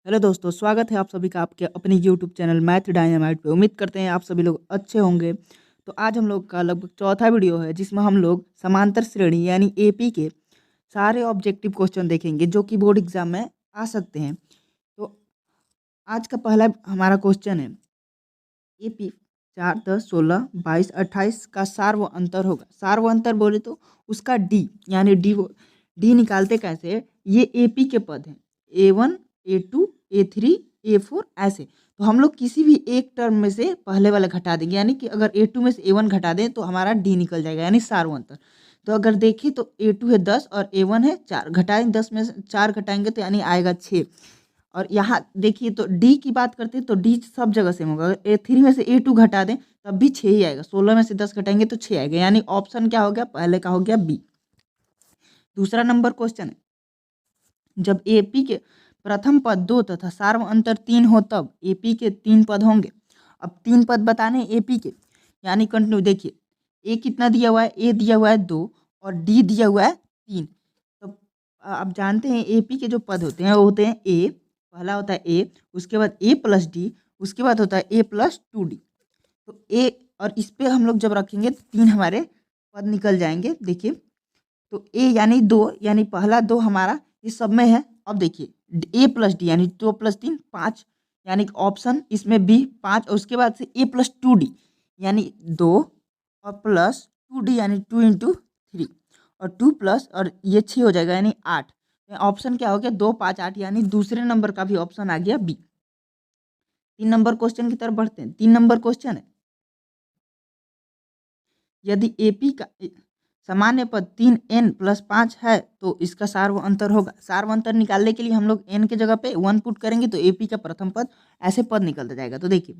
Hello दोस्तों, स्वागत है आप सभी का आपके अपने यूट्यूब चैनल मैथ डायनामाइट पे। उम्मीद करते हैं आप सभी लोग अच्छे होंगे। तो आज हम लोग का लगभग चौथा वीडियो है जिसमें हम लोग समांतर श्रेणी यानी एपी के सारे ऑब्जेक्टिव क्वेश्चन देखेंगे जो कि बोर्ड एग्जाम में आ सकते हैं। तो आज का पहला हमारा क्वेश्चन है एपी 4, 10, 16, 22, 28 का सार्व अंतर होगा। सार्व अंतर बोले तो उसका डी यानी डी निकालते कैसे है? ये एपी के पद हैं A1, A2, A3, A4 ऐसे। तो हम लोग किसी भी एक टर्म में से पहले वाला घटा देंगे, यानी कि अगर A2 में से A1 घटा दें तो हमारा डी निकल जाएगा, यानी सार्व अंतर। तो अगर देखें तो A2 है 10 और A1 है 4, घटाएं 10 में से 4 घटाएंगे तो यानी आएगा 6। और यहाँ देखिए तो डी की बात करते हैं तो डी सब जगह सेम होगा। अगर A3 में से A2 घटा दें तब भी 6 ही आएगा। 16 में से 10 घटाएंगे तो 6 आएगा, यानी ऑप्शन क्या हो गया? पहले का हो गया बी। दूसरा नंबर क्वेश्चन है, जब एपी के प्रथम पद 2 तथा सार्व अंतर 3 हो तब एपी के 3 पद होंगे। अब 3 पद बताने एपी के, यानी कंटिन्यू। देखिए ए कितना दिया हुआ है? ए दिया हुआ है 2 और डी दिया हुआ है 3। तो आप जानते हैं एपी के जो पद होते हैं वो होते हैं ए, पहला होता है ए, उसके बाद ए प्लस डी, उसके बाद होता है ए प्लस 2D। तो ए और इस पे हम लोग जब रखेंगे तो 3 हमारे पद निकल जाएंगे। देखिए तो ए यानी 2, यानी पहला 2 हमारा इस सब में है। अब देखिए ए प्लस डी यानी 2 प्लस 3 5, यानी ऑप्शन इसमें बी 5। और उसके बाद से ए प्लस 2D यानी 2 और प्लस 2D यानी 2 इंटू 3 और 2 प्लस और ये 6 हो जाएगा यानी 8। ऑप्शन क्या हो गया? 2, 5, 8, यानी दूसरे नंबर का भी ऑप्शन आ गया बी। 3 नंबर क्वेश्चन की तरफ बढ़ते हैं। 3 नंबर क्वेश्चन है, यदि एपी का सामान्य पद 3n+5 है तो इसका सार्व अंतर होगा। सार्व अंतर निकालने के लिए हम लोग n के जगह पे 1 पुट करेंगे तो एपी का प्रथम पद ऐसे पद निकलता जाएगा। तो देखिए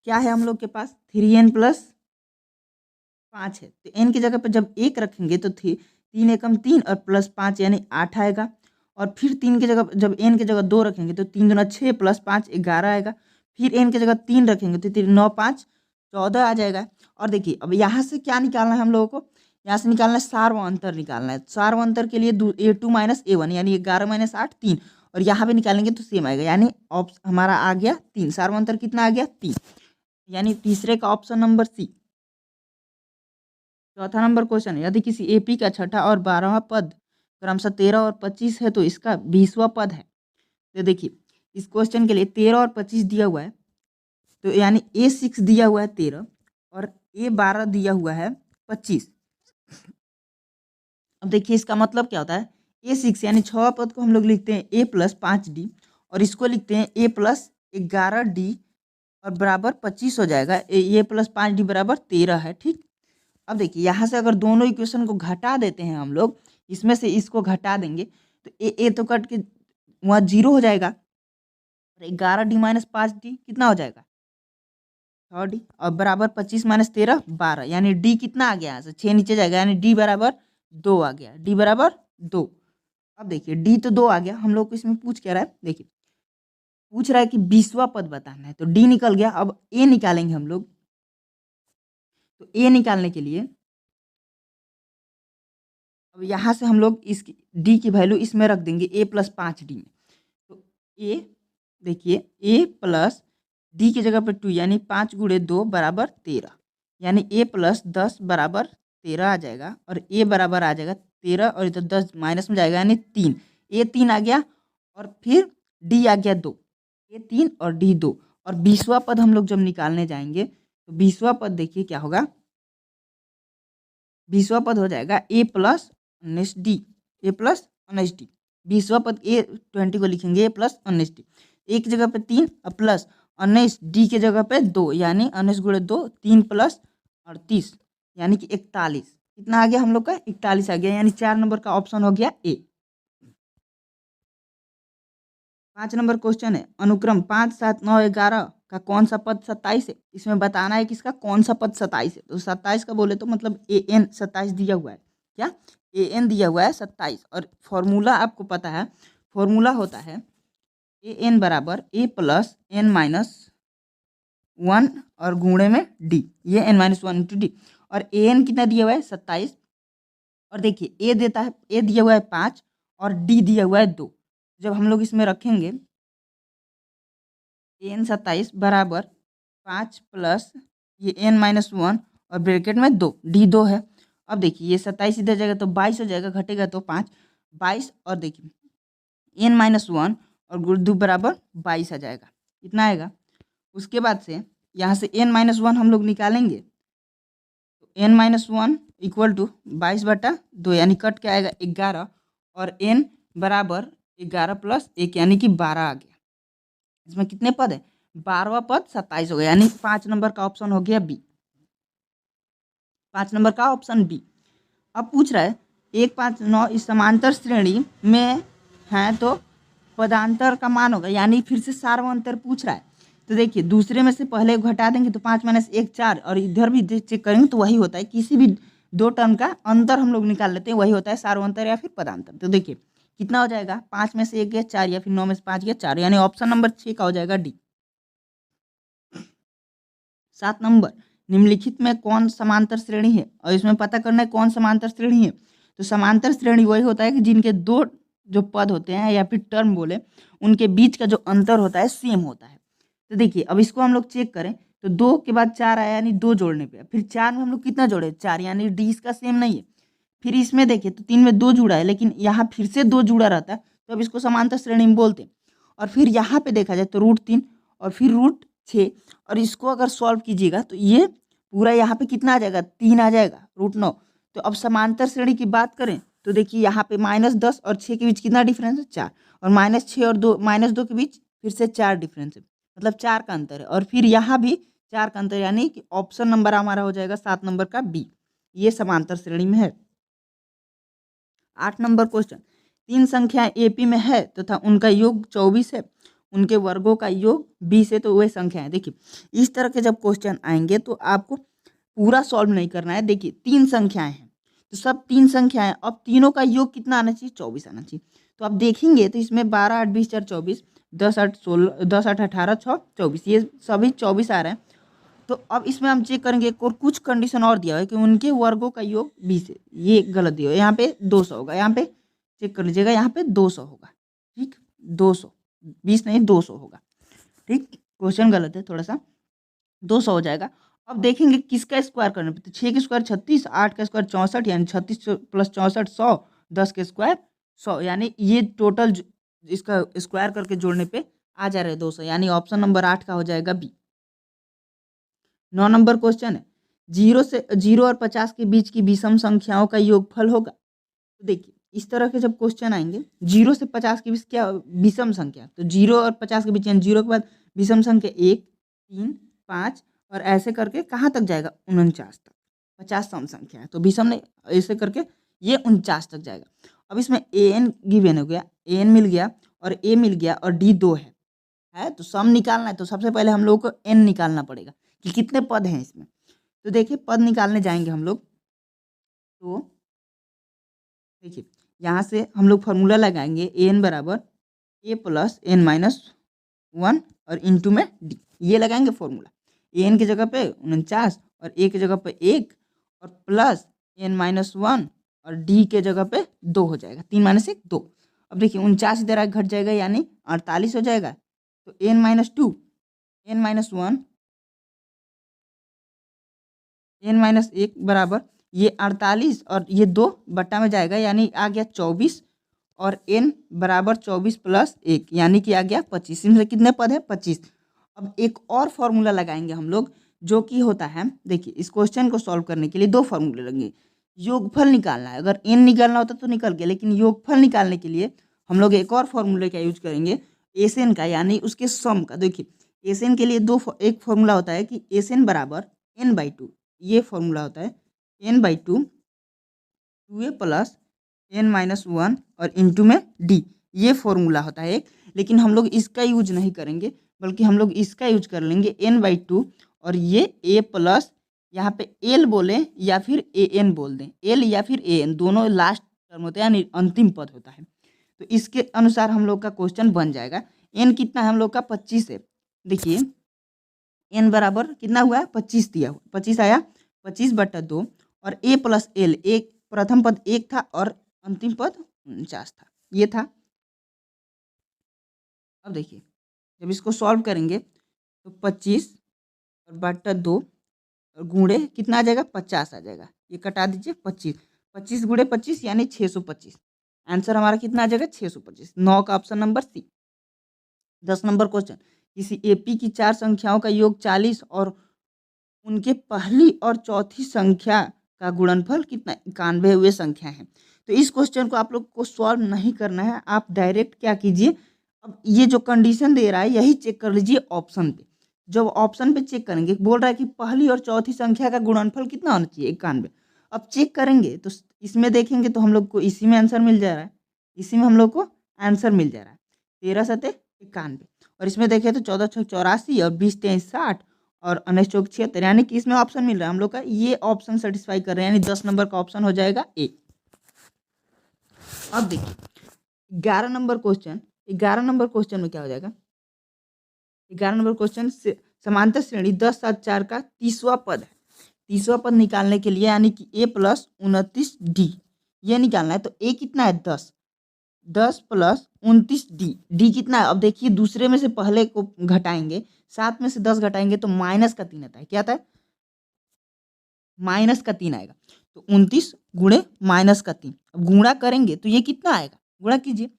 क्या है हम लोग के पास? 3n+5 है तो n की जगह पे जब 1 रखेंगे तो 3 एकम 3 और प्लस 5 यानी 8 आएगा। और फिर 3 की जगह जब n की जगह 2 रखेंगे तो 3 दूना 6 प्लस 5 11 आएगा। फिर n की जगह 3 रखेंगे तो 3 9 5 14 आ जाएगा। और देखिए अब यहाँ से क्या निकालना है हम लोगों को? यहाँ से निकालना है सार्व अंतर निकालना है। सार्व अंतर के लिए A2 माइनस A1 यानी 11 माइनस 8 3, और यहाँ पे निकालेंगे तो सेम आएगा, यानी ऑप्शन हमारा आ गया 3। सार्व अंतर कितना आ गया? 3, यानी तीसरे का ऑप्शन नंबर सी। चौथा नंबर क्वेश्चन है, यदि किसी एपी का छठा और 12वां पद क्रमशः 13 और 25 है तो इसका 20वां पद है। तो देखिए इस क्वेश्चन के लिए 13 और 25 दिया हुआ है, तो यानी A6 दिया हुआ है 13 और A12 दिया हुआ है 25। अब देखिए इसका मतलब क्या होता है? A6 यानी 6 पद को हम लोग लिखते हैं A+5D और इसको लिखते हैं A+11D और बराबर 25 हो जाएगा। A+5D बराबर 13 है, ठीक। अब देखिए यहाँ से अगर दोनों इक्वेशन को घटा देते हैं हम लोग, इसमें से इसको घटा देंगे तो ए तो कट के वहाँ 0 हो जाएगा और 11D माइनस 5D कितना हो जाएगा? 6D और बराबर 25 माइनस 13 12, यानी डी कितना आ गया? यहाँ से 6 नीचे जाएगा यानी डी बराबर 2 आ गया। डी बराबर 2। अब देखिए डी तो 2 आ गया। हम लोग को इसमें पूछ क्या रहा है? देखिए पूछ रहा है कि 20वां पद बताना है, तो डी निकल गया। अब ए निकालेंगे हम लोग। तो ए निकालने के लिए अब यहाँ से हम लोग इस डी की वैल्यू इसमें रख देंगे A+5D में। तो ए देखिए A+D की जगह पर 2 यानी 5 गुणे 2 बराबर 13, यानी A+10 बराबर 13 आ जाएगा। और ए बराबर आ जाएगा 13 और इधर 10 माइनस में जाएगा यानी 3। ए 3 आ गया और फिर डी आ गया 2। ए 3 और डी 2। और 20वां पद हम लोग जब निकालने जाएंगे तो 20वां पद देखिए क्या होगा? 20वां पद हो जाएगा A+19D। A+19D 20वां पद A20 को लिखेंगे A+19D। एक जगह पे 3 और प्लस 19D के जगह पे 2, यानी 19 गुणे 2 3 प्लस 38 यानी कि 41। कितना आ गया हम लोग का? 41 आ गया, यानी 4 नंबर का ऑप्शन हो गया ए। 5 नंबर क्वेश्चन है, अनुक्रम 5, 7, 9, 11 का कौन सा पद 27 है? इसमें बताना है कि इसका कौन सा पद 27 है। तो 27 का बोले तो मतलब AN 27 दिया हुआ है। क्या? AN दिया हुआ है 27। और फॉर्मूला आपको पता है, फॉर्मूला होता है AN बराबर A+n-1 और गुणे में D, ये n-1 इंटू डी। और AN कितना दिया हुआ है? 27। और देखिए ए देता है, ए दिया हुआ है 5 और डी दिया हुआ है 2। जब हम लोग इसमें रखेंगे n 27 बराबर 5 प्लस ये n-1 और ब्रैकेट में 2 d2 है। अब देखिए ये 27 इधर जाएगा तो 22 हो जाएगा, घटेगा तो 5 22 और देखिए n-1 और गुण 2 बराबर 22 आ जाएगा, इतना आएगा। उसके बाद से यहाँ से n-1 हम लोग निकालेंगे तो n-1 इक्वल टू 22/2 यानी कट के आएगा 11 और n बराबर 11 प्लस 1 यानी कि 12 आ गया। इसमें कितने पद है? 12वां पद 27 हो गया, यानी 5 नंबर का ऑप्शन हो गया बी। 5 नंबर का ऑप्शन बी। अब पूछ रहा है 1 5 9 इस समांतर श्रेणी में है तो पदांतर का मान होगा, यानी फिर से सार्वंतर पूछ रहा है। तो देखिए दूसरे में से पहले घटा देंगे तो 5 - 1 4 और इधर भी चेक करेंगे तो वही होता है, किसी भी दो टर्म का अंतर हम लोग निकाल लेते हैं, वही होता है सार्वंतर या फिर पदांतर। तो देखिए कितना हो जाएगा, 5 में से 1 गया 4 या फिर 9 में से 5 गया 4, यानी ऑप्शन नंबर 6 का हो जाएगा डी। 7 नंबर निम्नलिखित में कौन समांतर श्रेणी है, और इसमें पता करना है कौन समांतर श्रेणी है। तो समांतर श्रेणी वही होता है कि जिनके दो जो पद होते हैं या फिर टर्म बोले उनके बीच का जो अंतर होता है सेम होता है। तो देखिए अब इसको हम लोग चेक करें तो 2 के बाद 4 आया यानी 2 जोड़ने पे, फिर 4 में हम लोग कितना जोड़े 4, यानी डी इसका सेम नहीं है। फिर इसमें देखिए तो 3 में 2 जुड़ा है लेकिन यहाँ फिर से 2 जुड़ा रहता है तो अब इसको समांतर श्रेणी में बोलते हैं। और फिर यहाँ पे देखा जाए तो √3 और फिर √6 और इसको अगर सॉल्व कीजिएगा तो ये पूरा यहाँ पे कितना आ जाएगा 3 आ जाएगा √9। तो अब समांतर श्रेणी की बात करें तो देखिए यहाँ पे -10 और 6 के बीच कितना डिफरेंस है 4, और -6 और -2 के बीच फिर से 4 डिफरेंस है, मतलब 4 का अंतर है। और फिर यहाँ भी 4 का अंतर, यानी कि ऑप्शन नंबर हमारा हो जाएगा 7 नंबर का बी, ये समांतर श्रेणी में है। 8 नंबर क्वेश्चन, 3 संख्याएं एपी में है तथा उनका योग 24 है, उनके वर्गों का योग 20 है, तो वह संख्याएं। देखिए इस तरह के जब क्वेश्चन आएंगे तो आपको पूरा सॉल्व नहीं करना है। देखिए 3 संख्याएं हैं तो सब 3 संख्याएं, अब तीनों का योग कितना आना चाहिए 24 आना चाहिए। तो आप देखेंगे तो इसमें 12 8 20 4 24, 10 8 16, 10 8 18 6 24, ये सभी 24 आ रहे हैं। तो अब इसमें हम चेक करेंगे एक और कुछ कंडीशन और दिया है कि उनके वर्गों का योग 20 है, ये गलत दिया है। यहाँ पे 200 होगा, यहाँ पे चेक कर लीजिएगा, यहाँ पे 200 होगा, ठीक 200, 20 नहीं 200 होगा, ठीक क्वेश्चन गलत है थोड़ा सा, 200 हो जाएगा। अब देखेंगे किसका स्क्वायर करने पे, तो 6 के स्क्वायर 36, 8 का स्क्वायर 64, यानी 36 + 64 100, 10 के स्क्वायर 100, यानी ये टोटल इसका स्क्वायर करके जोड़ने पे आ जा रहा है 200, यानी ऑप्शन नंबर 8 का हो जाएगा बी। 9 नंबर क्वेश्चन है, 0 और 50 के बीच की विषम संख्याओं का योगफल होगा। तो देखिए इस तरह के जब क्वेश्चन आएंगे 0 से 50 के बीच क्या विषम संख्या, तो 0 और 50 के बीच यानी 0 के बाद विषम संख्या 1 3 5 और ऐसे करके कहाँ तक जाएगा 49 तक, 50 सम संख्या है तो विषम नहीं, ऐसे करके ये 49 तक जाएगा। अब इसमें an गिवन हो गया, an मिल गया और a मिल गया और d 2 है तो सम निकालना है तो सबसे पहले हम लोग को n निकालना पड़ेगा कि कितने पद हैं इसमें। तो देखिए पद निकालने जाएंगे हम लोग, तो देखिए यहाँ से हम लोग फार्मूला लगाएंगे an बराबर a + n-1 और इंटू में d, ये लगाएंगे फॉर्मूला। an की जगह पे 49 और a की जगह पे 1 और प्लस n-1 और d के जगह पे 2 हो जाएगा, 3 - 1 2। अब देखिए 49 इधर आ घट जाएगा यानी 48 हो जाएगा, तो n-2 n-1 n-1 बराबर ये 48 और ये 2 बट्टा में जाएगा यानी आ गया 24 और n बराबर 24 + 1 यानी कि आ गया 25। इनसे कितने पद है 25। अब एक और फॉर्मूला लगाएंगे हम लोग जो कि होता है, देखिए इस क्वेश्चन को सॉल्व करने के लिए 2 फॉर्मूले लगेंगे। योगफल निकालना है, अगर n निकालना होता तो निकल गया, लेकिन योगफल निकालने के लिए हम लोग एक और फॉर्मूले का यूज करेंगे एसएन का, यानी उसके सम का। देखिए एसएन के लिए एक फॉर्मूला होता है कि एसएन बराबर n/2, ये फॉर्मूला होता है n/2 2a + n-1 और इंटू में d, ये फॉर्मूला होता है एक। लेकिन हम लोग इसका यूज नहीं करेंगे बल्कि हम लोग इसका यूज कर लेंगे n/2 और ये a प्लस यहाँ पे l बोले या फिर an बोल दें, l या फिर an दोनों लास्ट टर्म होते हैं यानी अंतिम पद होता है। तो इसके अनुसार हम लोग का क्वेश्चन बन जाएगा। n कितना है हम लोग का 25 है, देखिए n बराबर कितना हुआ है 25 दिया हुआ, 25 आया 25/2 और a + l, एक प्रथम पद 1 था और अंतिम पद 49 था, ये था। अब देखिए जब इसको सॉल्व करेंगे तो 25 और बटा 2 और गुणे कितना आ जाएगा 50 आ जाएगा। ये कटा दीजिए 25, 25 गुणे 25 यानी 625। आंसर हमारा कितना आ जाएगा 625। 9 का option number C. 10 number question, किसी एपी की 4 संख्याओं का योग 40 और उनके पहली और चौथी संख्या का गुणनफल कितना 91 हुए संख्या है। तो इस क्वेश्चन को आप लोग को सॉल्व नहीं करना है, आप डायरेक्ट क्या कीजिए, अब ये जो कंडीशन दे रहा है यही चेक कर लीजिए ऑप्शन पे। जब ऑप्शन पे चेक करेंगे बोल रहा है कि पहली और चौथी संख्या का गुणनफल कितना होना चाहिए 91। अब चेक करेंगे तो इसमें देखेंगे तो हम लोग को इसी में आंसर मिल जा रहा है, इसी में हम लोग को आंसर मिल जा रहा है 13 सते 91। और इसमें देखें तो 14 छक 84 और 20 23 60 और 19 चौक 76, यानी कि इसमें ऑप्शन मिल रहा है हम लोग का, ये ऑप्शन सेटिस्फाई कर रहे हैं, यानी 10 नंबर का ऑप्शन हो जाएगा ए। अब देखिए 11 नंबर क्वेश्चन, 11 नंबर क्वेश्चन में क्या हो जाएगा, 11 नंबर क्वेश्चन से समांतर श्रेणी 10 7 4 का 30वां पद है। 30वां पद निकालने के लिए यानी कि a प्लस 29d ये निकालना है। तो a कितना है 10, 10 प्लस 29d, डी कितना है, अब देखिए दूसरे में से पहले को घटाएंगे, 7 में से 10 घटाएंगे तो माइनस का 3 आता है। क्या आता है, माइनस का 3 आएगा। तो 29 गुणे माइनस का 3, अब गुणा करेंगे तो ये कितना आएगा, गुणा कीजिए,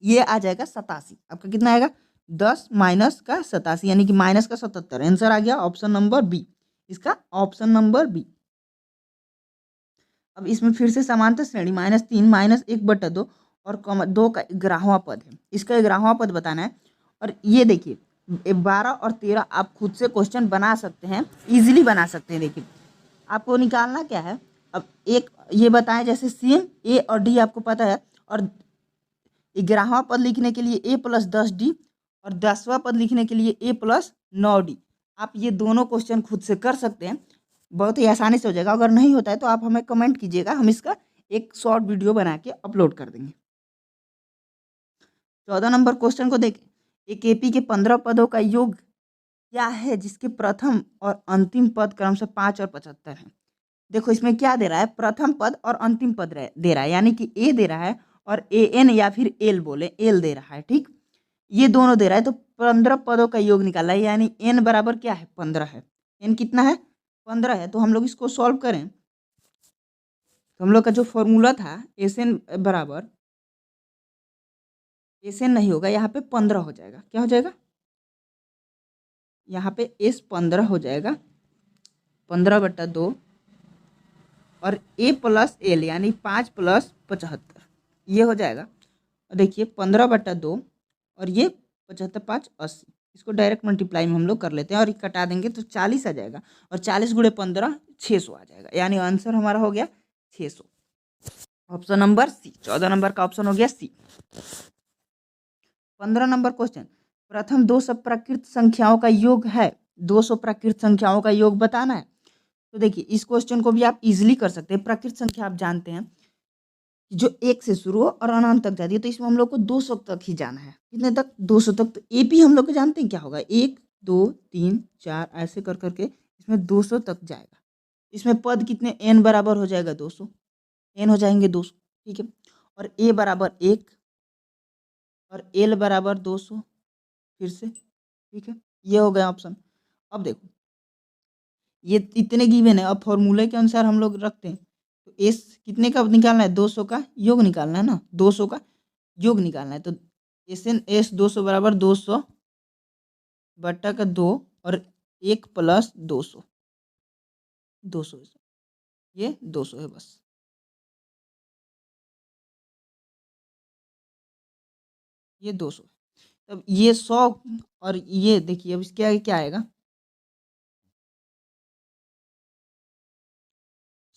ये आ जाएगा 87। आपका कितना आएगा 10 माइनस का 87 यानी कि माइनस का 77। आंसर आ गया ऑप्शन नंबर बी, इसका ऑप्शन नंबर बी। अब इसमें फिर से समांतर श्रेणी -3 -1/2 और 2 का 11वां पद है, इसका 11वां पद बताना है। और ये देखिए 12 और 13 आप खुद से क्वेश्चन बना सकते हैं, इजीली बना सकते हैं। देखिए आपको निकालना क्या है, अब एक ये बताएं जैसे सेम ए और डी आपको पता है, और 11वां पद लिखने के लिए ए प्लस 10d और 10वां पद लिखने के लिए ए प्लस 9d। आप ये दोनों क्वेश्चन खुद से कर सकते हैं, बहुत ही आसानी से हो जाएगा। अगर नहीं होता है तो आप हमें कमेंट कीजिएगा, हम इसका एक शॉर्ट वीडियो बना के अपलोड कर देंगे। 14 नंबर क्वेश्चन को देखें, एक एपी के 15 पदों का योग क्या है जिसके प्रथम और अंतिम पद क्रमशः 5 और 75 है। देखो इसमें क्या दे रहा है, प्रथम पद और अंतिम पद दे रहा है, यानी कि ए दे रहा है और ए एन या फिर एल बोले, एल दे रहा है, ठीक, ये दोनों दे रहा है। तो 15 पदों का योग निकाला है, यानी एन बराबर क्या है 15 है, एन कितना है 15 है। तो हम लोग इसको सॉल्व करें तो हम लोग का जो फॉर्मूला था एस एन बराबर, एस एन नहीं होगा यहाँ पे 15 हो जाएगा, क्या हो जाएगा यहाँ पे एस 15 हो जाएगा, 15/2 और ए प्लस एल यानी 5 प्लस 75 ये हो जाएगा। और देखिए 15/2 और ये 75 5 80, इसको डायरेक्ट मल्टीप्लाई में हम लोग कर लेते हैं और ये कटा देंगे तो 40 आ जाएगा, और 40 गुणे 15 600 आ जाएगा, यानी आंसर हमारा हो गया 600। ऑप्शन नंबर सी, 14 नंबर का ऑप्शन हो गया सी। 15 नंबर क्वेश्चन, प्रथम 200 प्राकृत संख्याओं का योग है, 200 प्राकृत संख्याओं का योग बताना है। तो देखिए इस क्वेश्चन को भी आप इजीली कर सकते हैं। प्राकृत संख्या आप जानते हैं जो 1 से शुरू हो और अनंत तक जाती है, तो इसमें हम लोग को 200 तक ही जाना है। कितने तक 200 तक। तो एपी हम लोग को जानते हैं क्या होगा, 1 2 3 4 ऐसे कर करके इसमें 200 तक जाएगा। इसमें पद कितने, एन बराबर हो जाएगा 200, एन हो जाएंगे 200, ठीक है। और ए बराबर 1 और एल बराबर 200 फिर से, ठीक है, ये हो गया ऑप्शन। अब देखो ये इतने गिवन है, अब फॉर्मूले के अनुसार हम लोग रखते हैं। तो एस कितने का निकालना है, 200 का योग निकालना है ना, 200 का योग निकालना है। तो एस एन एस 200 बराबर 200 बटा का 2 और 1 प्लस 200, 200 ये 200 है बस। ये 200, तब ये 100 और ये देखिए अब इसके आगे क्या आएगा,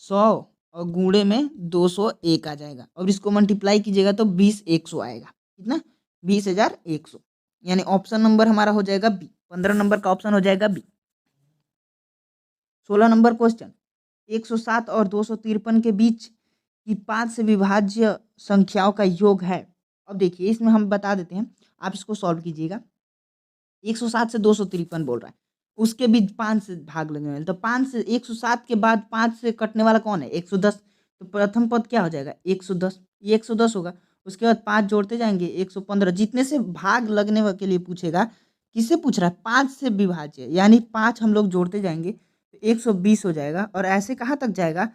100 और गुणे में 201 आ जाएगा, और इसको मल्टीप्लाई कीजिएगा तो 20 100 आएगा। कितना 20,100, यानी ऑप्शन नंबर हमारा हो जाएगा बी, 15 नंबर का ऑप्शन हो जाएगा बी। 16 नंबर क्वेश्चन, 107 और 253 के बीच की 5 से विभाज्य संख्याओं का योग है। अब देखिए इसमें हम बता देते हैं, आप इसको सॉल्व कीजिएगा। 107 से 253 बोल रहा है, उसके बीच 5 से भाग लगने वाले, तो 5 से 107 के बाद 5 से कटने वाला कौन है 110। तो प्रथम पद क्या हो जाएगा 110, ये 110 होगा। उसके बाद 5 जोड़ते जाएंगे 115, जितने से भाग लगने के लिए पूछेगा। किससे पूछ रहा है? 5 से विभाज्य, यानी 5 हम लोग जोड़ते जाएंगे तो 120 हो जाएगा। और ऐसे कहाँ तक जाएगा?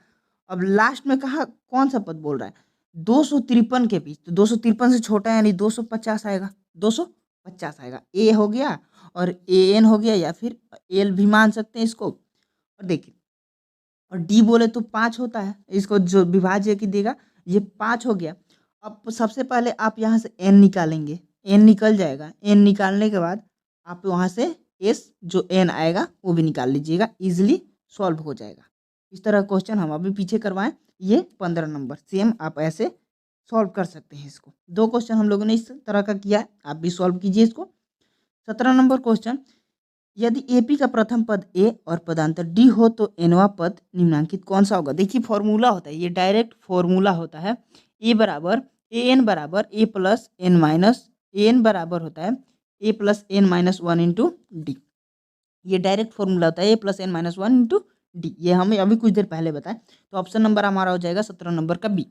अब लास्ट में कहाँ कौन सा पद बोल रहा है? 253 के बीच, तो 253 से छोटा यानी 250 आएगा, 250 आएगा। ए हो गया और ए एन हो गया, या फिर एल भी मान सकते हैं इसको। और देखिए, और डी बोले तो 5 होता है, इसको जो विभाज्य की देगा ये 5 हो गया। अब सबसे पहले आप यहाँ से एन निकालेंगे, एन निकल जाएगा। एन निकालने के बाद आप वहाँ से एस जो एन आएगा वो भी निकाल लीजिएगा, इजीली सॉल्व हो जाएगा। इस तरह क्वेश्चन हम अभी पीछे करवाएं, ये 15 नंबर सेम आप ऐसे सॉल्व कर सकते हैं। इसको 2 क्वेश्चन हम लोगों ने इस तरह का किया है, आप भी सॉल्व कीजिए इसको। 17 नंबर क्वेश्चन, यदि एपी का प्रथम पद ए और पदांतर डी हो तो एनवा पद निम्नांकित कौन सा होगा? देखिए फॉर्मूला होता है, ये डायरेक्ट फॉर्मूला होता है। ए बराबर ए एन बराबर a plus N minus n बराबर होता है a plus N minus 1 into d. ये डायरेक्ट फॉर्मूला होता है a plus N minus 1 into d. ये हमें अभी कुछ देर पहले बताया। तो ऑप्शन नंबर हमारा हो जाएगा 17 नंबर का बी।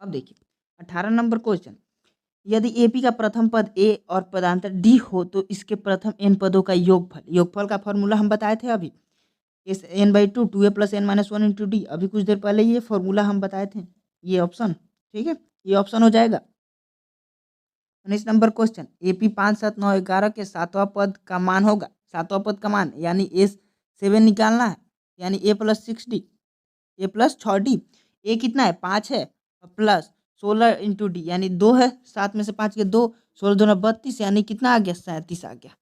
अब देखिए 18 नंबर क्वेश्चन, यदि एपी का प्रथम पद ए और पदांतर डी हो तो इसके प्रथम एन पदों का योगफल। योगफल का फॉर्मूला हम बताए थे अभी, S N by two A plus N minus 1 into D. अभी कुछ देर पहले ये फॉर्मूला हम बताए थे, ये ऑप्शन, ठीक है, ये ऑप्शन हो जाएगा। 19 नंबर क्वेश्चन, एपी 5 7 9 11 के सातवां पद का मान होगा। सातवां पद का मान यानी एस 7 निकालना है, यानी ए प्लस 6 डी, ए प्लस 6 डी। ए कितना है? 5 है, प्लस 16 इंटू डी यानी 2 है, 7 में से 5 के 2, 16 दूना 32, यानी कितना आ गया? 37 आ गया।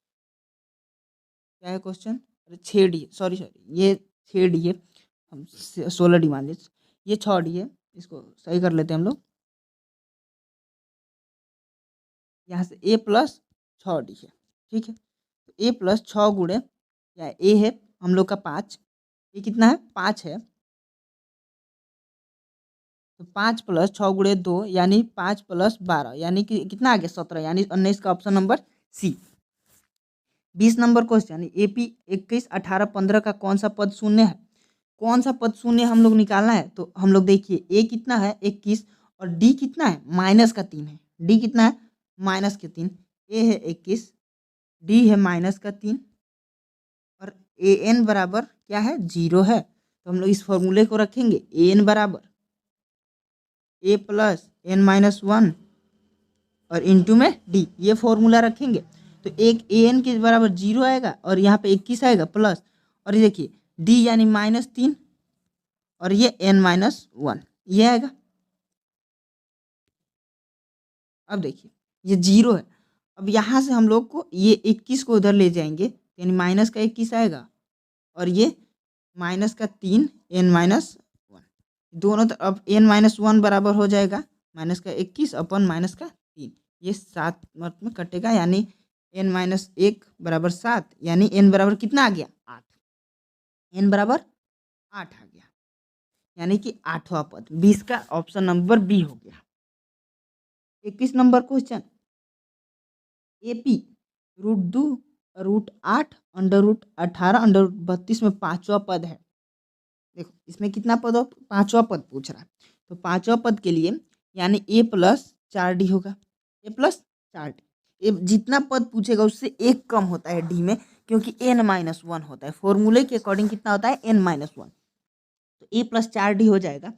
क्या है क्वेश्चन? अरे 6 डी, सॉरी सॉरी, ये 6 डी है, हम 16 डी मान लीजिए, ये 6 डी है। इसको सही कर लेते हैं हम लोग। यहाँ से ए प्लस 6 डी है, ठीक है। तो ए प्लस 6 गुणे, या ए है हम लोग का 5, ये कितना है? 5 है, तो 5 प्लस 6 गुणे 2 यानी 5 प्लस 12 यानी कि कितना आ गया? 17, यानी 19 का option number C. 20 number question, AP 21 18 15 का कौन सा पद शून्य है? कौन सा पद शून्य हम लोग निकालना है। तो हम लोग देखिए ए कितना है? 21, और डी कितना है? -3 है। डी कितना है? -3। ए है 21, डी है -3, और ए एन बराबर क्या है? 0 है। तो हम लोग इस फॉर्मूले को रखेंगे, ए एन बराबर ए प्लस एन माइनस 1 और इंटू में डी, ये फॉर्मूला रखेंगे। तो एक ए एन के बराबर 0 आएगा, और यहाँ पे 21 आएगा प्लस, और ये देखिए डी यानी -3, और ये n-1 ये आएगा। अब देखिए ये 0 है। अब यहाँ से हम लोग को ये 21 को उधर ले जाएंगे, यानी माइनस का 21 आएगा, और ये -3 n-1 दोनों तरफ। अब n-1 बराबर हो जाएगा -21 अपन -3, ये 7 में कटेगा, यानी n-1 बराबर 7, यानी n बराबर कितना आ गया? 8। n बराबर 8 आ गया, यानी कि 8वां पद। 20 का ऑप्शन नंबर बी हो गया। 21 नंबर क्वेश्चन, एपी √2 √8 √18 √32 में 5वां पद है। देखो इसमें कितना पद हो? 5वां पद पूछ रहा है। तो 5वां पद के लिए यानी ए प्लस 4 डी होगा, ए प्लस 4 डी। ए जितना पद पूछेगा उससे एक कम होता है डी में, क्योंकि n-1 होता है। फॉर्मूले के अकॉर्डिंग कितना होता है? n-1। तो ए प्लस 4 डी हो जाएगा।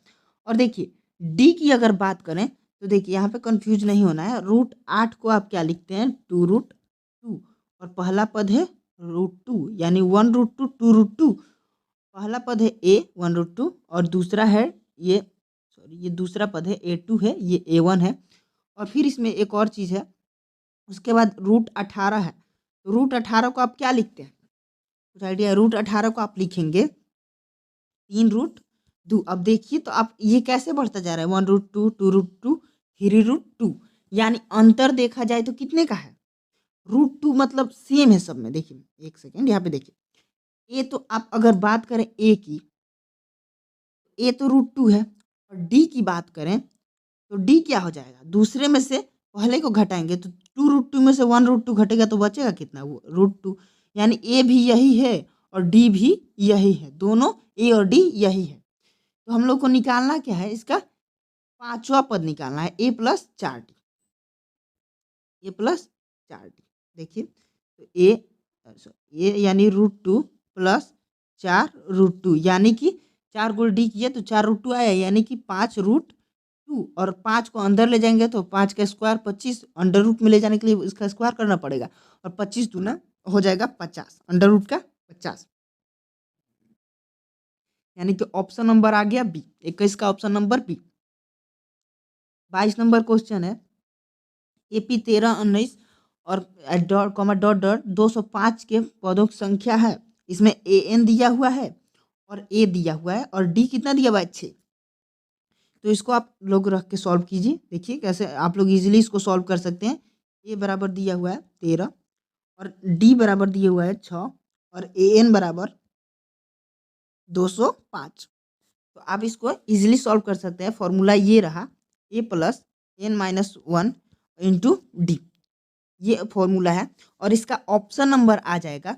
और देखिए डी की अगर बात करें तो देखिए यहाँ पे कंफ्यूज नहीं होना है। √8 को आप क्या लिखते हैं? 2√2, और पहला पद है √2 यानी 1√2 2√2। पहला पद है ए 1√2, और दूसरा है ये, सॉरी ये दूसरा पद है A2 है, ये A1 है। और फिर इसमें एक और चीज़ है, उसके बाद √18 है। तो √18 को आप क्या लिखते हैं? कुछ आइडिया? √18 को आप लिखेंगे 3√2। अब देखिए तो आप ये कैसे बढ़ता जा रहा है? 1√2 2√2 3√2, यानी अंतर देखा जाए तो कितने का है? √2 मतलब सेम है सब में। देखिए एक सेकेंड, यहाँ पे देखिए ए, तो आप अगर बात करें ए की, ए तो √2 है, और डी की बात करें तो डी क्या हो जाएगा? दूसरे में से पहले को घटाएंगे तो 2√2 में से 1√2 घटेगा तो बचेगा कितना? वो √2, यानी ए भी यही है और डी भी यही है, दोनों ए और डी यही है। तो हम लोग को निकालना क्या है? इसका पांचवा पद निकालना है a plus 4d, A plus 4d। देखिए तो ए यानी √2 प्लस 4√2 यानी कि 4 गुण डी किया तो 4√2 आया, यानी कि 5√2। और 5 को अंदर ले जाएंगे तो 5 का स्क्वायर 25, अंडर रूट में ले जाने के लिए इसका स्क्वायर करना पड़ेगा, और 25 दूना हो जाएगा 50, अंडर रूट का 50, यानी कि ऑप्शन नंबर आ गया बी, 21 का option number B. 22 number question है एपी 1319 और डॉट कॉमा डॉट डॉट 205 के पदों की संख्या है। इसमें ए एन दिया हुआ है और ए दिया हुआ है और डी कितना दिया हुआ है 6। तो इसको आप लोग रख के सॉल्व कीजिए, देखिए कैसे आप लोग इजीली इसको सॉल्व कर सकते हैं। ए बराबर दिया हुआ है 13 और डी बराबर दिया हुआ है 6 और ए एन बराबर 205। तो आप इसको इजीली सॉल्व कर सकते हैं। फॉर्मूला ये रहा a plus N minus 1 into d, ये फॉर्मूला है। और इसका ऑप्शन नंबर आ जाएगा,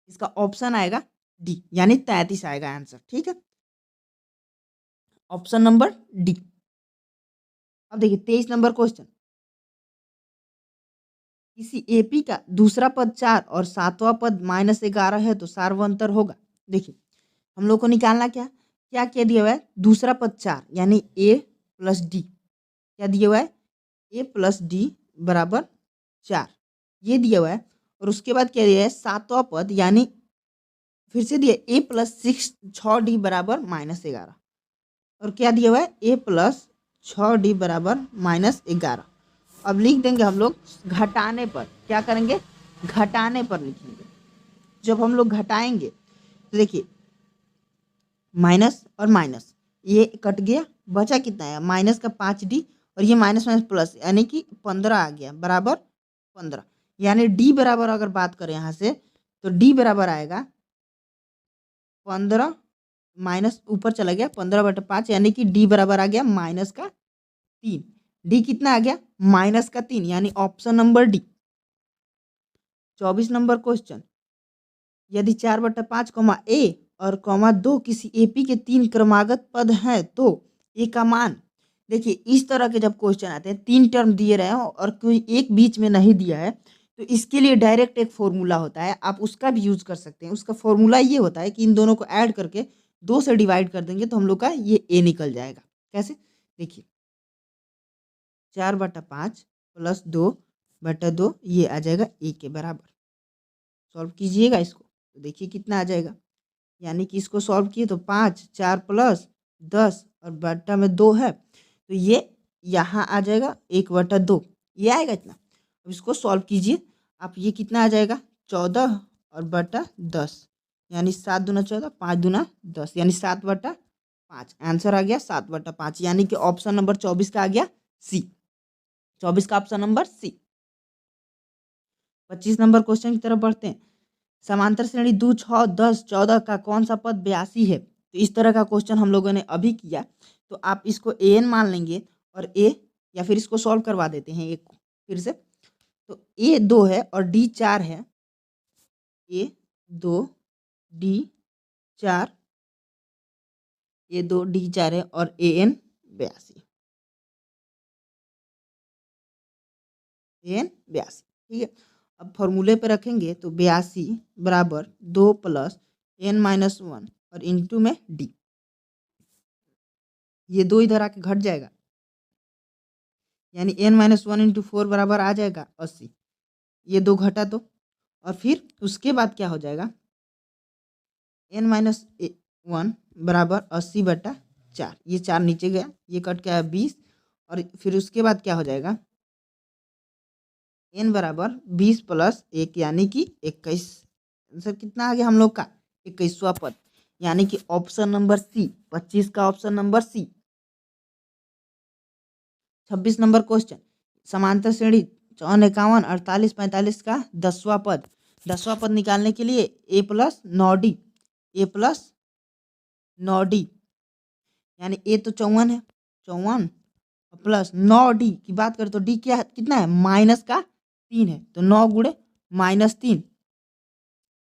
इसका ऑप्शन आएगा डी, यानी 33 आएगा आंसर। ठीक है, ऑप्शन नंबर डी। अब देखिए 23 नंबर क्वेश्चन, किसी एपी का दूसरा पद 4 और सातवां पद -11 है तो सार्वंतर होगा। देखिए हम लोग को निकालना क्या क्या क्या दिया हुआ है, दूसरा पद 4 यानी ए प्लस डी, क्या दिया हुआ है ए प्लस डी बराबर 4, ये दिया हुआ है। और उसके बाद क्या दिया है सातवां पद, यानी फिर से दिया ए प्लस 6d बराबर -11, और क्या दिया हुआ है ए प्लस 6d बराबर -11। अब लिख देंगे हम लोग घटाने पर, क्या करेंगे घटाने पर लिखेंगे। जब हम लोग घटाएंगे तो देखिए माइनस और माइनस ये कट गया, बचा कितना है माइनस का 5d और ये माइनस माइनस प्लस, यानी कि 15 आ गया बराबर 15। यानी डी बराबर अगर बात करें यहाँ से तो डी बराबर आएगा 15 माइनस ऊपर चला गया 15/5, यानी कि डी बराबर आ गया -3। डी कितना आ गया -3, यानी option number D. 24 number question, यदि 4/5 ए और 2 किसी एपी के 3 क्रमागत पद हैं तो ए का मान। देखिए इस तरह के जब क्वेश्चन आते हैं 3 टर्म दिए रहे हो और कोई एक बीच में नहीं दिया है, तो इसके लिए डायरेक्ट एक फॉर्मूला होता है, आप उसका भी यूज कर सकते हैं। उसका फॉर्मूला ये होता है कि इन दोनों को ऐड करके 2 से डिवाइड कर देंगे तो हम लोग का ये ए निकल जाएगा। कैसे, देखिए 4/5 प्लस 2/2 ये आ जाएगा ए के बराबर। सॉल्व कीजिएगा इसको तो देखिए कितना आ जाएगा, यानी कि इसको सॉल्व किए तो 5 4 प्लस 10 और बट्टा में 2 है तो ये यहाँ आ जाएगा 1/2, ये आएगा इतना। अब इसको सॉल्व कीजिए आप, ये कितना आ जाएगा 14 और बटा 10, यानी 7 दूना 14 5 दूना 10, यानी 7/5। आंसर आ गया 7/5, यानी कि ऑप्शन नंबर 24 का आ गया सी। 24 का option number C. 25 number question की तरफ बढ़ते हैं। समांतर श्रेणी 2 6 10 14 का कौन सा पद 82 है। तो इस तरह का क्वेश्चन हम लोगों ने अभी किया, तो आप इसको ए एन मान लेंगे और ए, या फिर इसको सॉल्व करवा देते हैं एक फिर से। तो ए 2 है और डी 4 है, ए 2 डी 4, ए 2 डी 4 है और ए एन 82, ए एन 82। ठीक है, अब फॉर्मूले पे रखेंगे तो 82 बराबर 2 प्लस n माइनस 1 और इंटू में डी, ये 2 इधर आके घट जाएगा, यानी n माइनस 1 इंटू 4 बराबर आ जाएगा 80, ये 2 घटा तो। और फिर उसके बाद क्या हो जाएगा n माइनस 1 बराबर 80/4, ये 4 नीचे गया, ये कट गया 20, और फिर उसके बाद क्या हो जाएगा n बराबर 20 प्लस 1 यानी कि 21। आंसर कितना आ गया हम लोग का 21वां पद, यानी कि ऑप्शन नंबर सी, 25 का option number C. 26 number question, समांतर श्रेणी 54 51 48 45 का 10वां पद। 10वां पद निकालने के लिए ए प्लस 9d, ए प्लस 9d, यानी ए तो 54 है, 54 प्लस 9d की बात करें तो डी क्या कितना है -3 है, तो 9 गुणे -3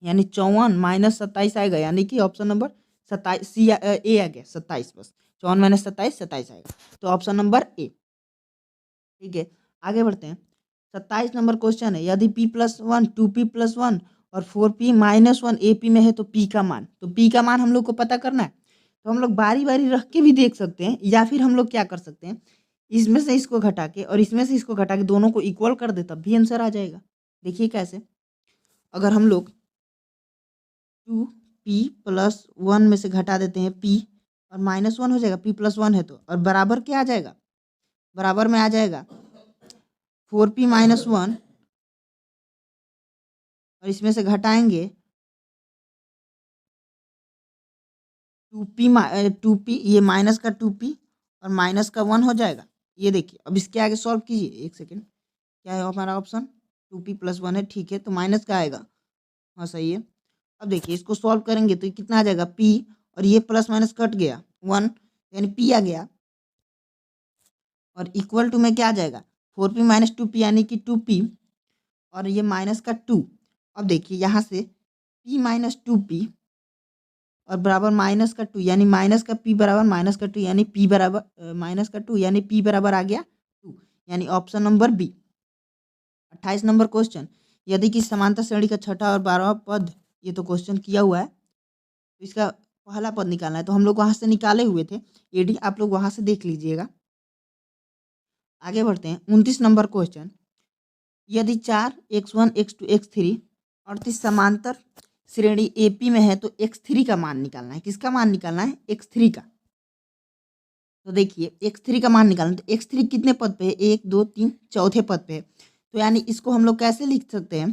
यानी 54 -27 आएगा, यानी कि ऑप्शन नंबर 27 सी ए आ गया 27 बस। 54 माइनस 27 27 आएगा। तो ऑप्शन नंबर ए। ठीक है, आगे बढ़ते हैं। 27 नंबर क्वेश्चन है, यदि p+1 2p+1 और 4p-1 AP में है तो p का मान। तो p का मान हम लोग को पता करना है, तो हम लोग बारी बारी रख के भी देख सकते हैं, या फिर हम लोग क्या कर सकते हैं, इसमें से इसको घटा के और इसमें से इसको घटा के दोनों को इक्वल कर दे, तब भी आंसर आ जाएगा। देखिए कैसे, अगर हम लोग 2p+1 में से घटा देते हैं p और -1 हो जाएगा, p+1 है तो, और बराबर क्या आ जाएगा, बराबर में आ जाएगा 4p-1 और इसमें से घटाएंगे 2p ये माइनस का 2p और माइनस का 1 हो जाएगा। ये देखिए, अब इसके आगे सॉल्व कीजिए, एक सेकेंड, क्या है हमारा ऑप्शन, 2p+1 है, ठीक है, तो माइनस का आएगा, हाँ सही है। अब देखिए इसको सॉल्व करेंगे तो कितना आ जाएगा, p और ये प्लस माइनस कट गया 1, यानी p आ गया, और इक्वल टू में क्या आ जाएगा, 4p-2p यानी कि 2p और ये माइनस का 2। अब देखिए यहाँ से p-2p और बराबर माइनस का 2 यानी माइनस का p बराबर माइनस का 2 यानी p बराबर माइनस का 2 यानी p बराबर आ गया 2, यानी option number B. 28 number question, यदि किसी समांतर श्रेणी का छठा और 12वां पद, ये तो क्वेश्चन किया हुआ है, तो इसका पहला पद निकालना है, तो हम लोग वहाँ से निकाले हुए थे, एडी आप लोग वहाँ से देख लीजिएगा। आगे बढ़ते हैं। 29 नंबर क्वेश्चन, यदि 4 x1 x2 x3 38 समांतर श्रेणी एपी में है तो x3 का मान निकालना है। किसका मान निकालना है, x3 का। तो देखिए x3 का मान निकालना है, तो x3 कितने पद पे है, 1 2 3 चौथे पद पे है, तो यानी इसको हम लोग कैसे लिख सकते हैं,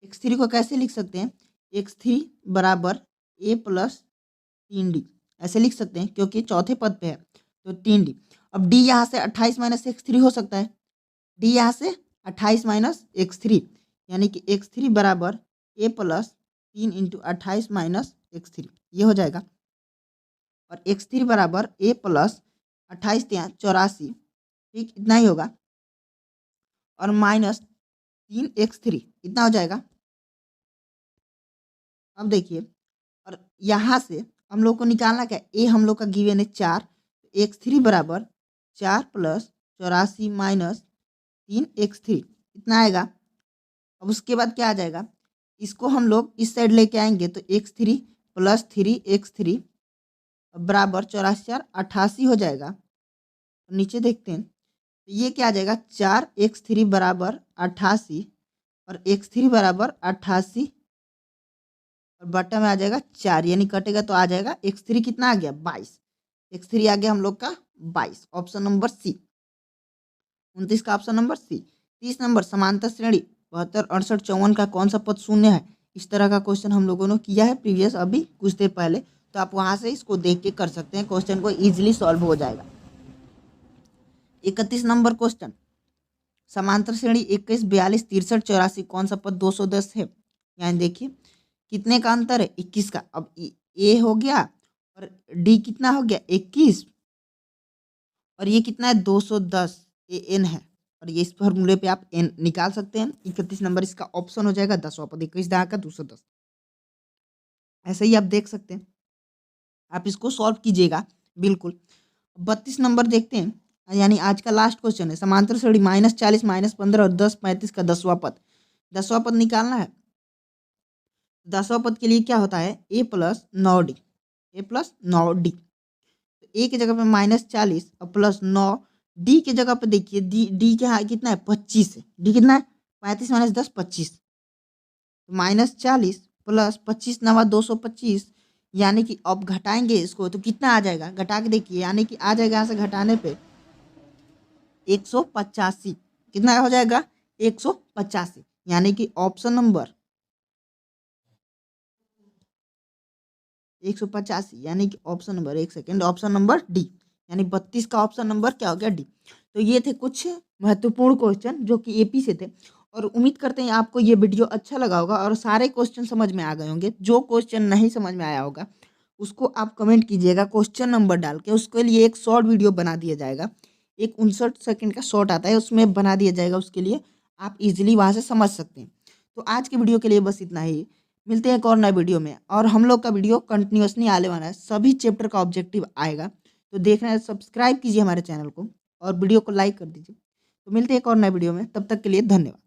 x3 को कैसे लिख सकते हैं, x3 बराबर a+3d ऐसे लिख सकते हैं, क्योंकि चौथे पद पे है तो 3d। अब d यहाँ से 28 माइनस x3 हो सकता है, d यहाँ से 28 माइनस x3 यानी कि x3 बराबर a+3 इंटू 28 माइनस x3, ये हो जाएगा, और x3 बराबर a+28 84, ठीक, इतना ही होगा, और माइनस 3x3 इतना हो जाएगा। अब देखिए, और यहाँ से हम लोग को निकालना क्या, ए हम लोग का गिवन है 4, x3 बराबर 4 + 84 माइनस 3x3 इतना आएगा। अब उसके बाद क्या आ जाएगा, इसको हम लोग इस साइड लेके आएंगे तो x3 + 3x3 बराबर 84 88 हो जाएगा। नीचे देखते हैं तो ये क्या आ जाएगा, 4x3 बराबर 88 और x3 बराबर 88 और बटा में आ जाएगा 4, यानी कटेगा तो आ जाएगा x3 कितना आ गया, 22, x3 आ गया हम लोग का 22, ऑप्शन नंबर सी। 29 का ऑप्शन नंबर सी। 30 नंबर, समांतर श्रेणी 72 68 54 का कौन सा पद शून्य है। इस तरह का क्वेश्चन हम लोगों ने किया है प्रीवियस, अभी कुछ देर पहले, तो आप वहां से इसको देख के कर सकते हैं, क्वेश्चन को इजीली सॉल्व हो जाएगा। 31 नंबर क्वेश्चन, समांतर श्रेणी 21 42 63 84 कौन सा पद 210 है। यानी देखिए कितने का अंतर है, 21 का। अब ए हो गया और डी कितना हो गया 21, और ये कितना है 210 ए एन है, और ये इस फॉर्मूले पे आप एन निकाल सकते हैं। 31 नंबर इसका ऑप्शन हो जाएगा 10वां पद, 21 दहा का 210। ऐसे ही आप देख सकते हैं, आप इसको सॉल्व कीजिएगा बिल्कुल। 32 नंबर देखते हैं, यानी आज का लास्ट क्वेश्चन है, समांतर श्रेणी -40 -15 और 10 35 का 10वां पद। 10वां पद निकालना है। 10वां पद के लिए क्या होता है, a+9d, a+9d। ए की जगह पे -40 और +9, डी की जगह पे देखिए डी क्या कितना है 25 है, डी कितना है 35 माइनस 10 25, -40 + 25 9 225, यानी कि अब घटाएंगे इसको तो कितना आ जाएगा, घटा के देखिए, यानी कि आ जाएगा यहाँ से घटाने पे 185, कितना हो जाएगा 185, यानी कि ऑप्शन नंबर 185, यानी कि ऑप्शन नंबर, एक सेकेंड, ऑप्शन नंबर डी, यानी 32 का ऑप्शन नंबर क्या हो गया, डी। तो ये थे कुछ महत्वपूर्ण क्वेश्चन जो कि एपी से थे, और उम्मीद करते हैं आपको ये वीडियो अच्छा लगा होगा और सारे क्वेश्चन समझ में आ गए होंगे। जो क्वेश्चन नहीं समझ में आया होगा उसको आप कमेंट कीजिएगा क्वेश्चन नंबर डाल के, उसके लिए एक शॉर्ट वीडियो बना दिया जाएगा, एक 59 सेकेंड का शॉर्ट आता है उसमें बना दिया जाएगा, उसके लिए आप इजीली वहाँ से समझ सकते हैं। तो आज की वीडियो के लिए बस इतना ही, मिलते हैं एक और नए वीडियो में, और हम लोग का वीडियो कंटिन्यूसली आने वाला है, सभी चैप्टर का ऑब्जेक्टिव आएगा, तो देखना है, सब्सक्राइब कीजिए हमारे चैनल को और वीडियो को लाइक कर दीजिए। तो मिलते हैं एक और नए वीडियो में, तब तक के लिए धन्यवाद।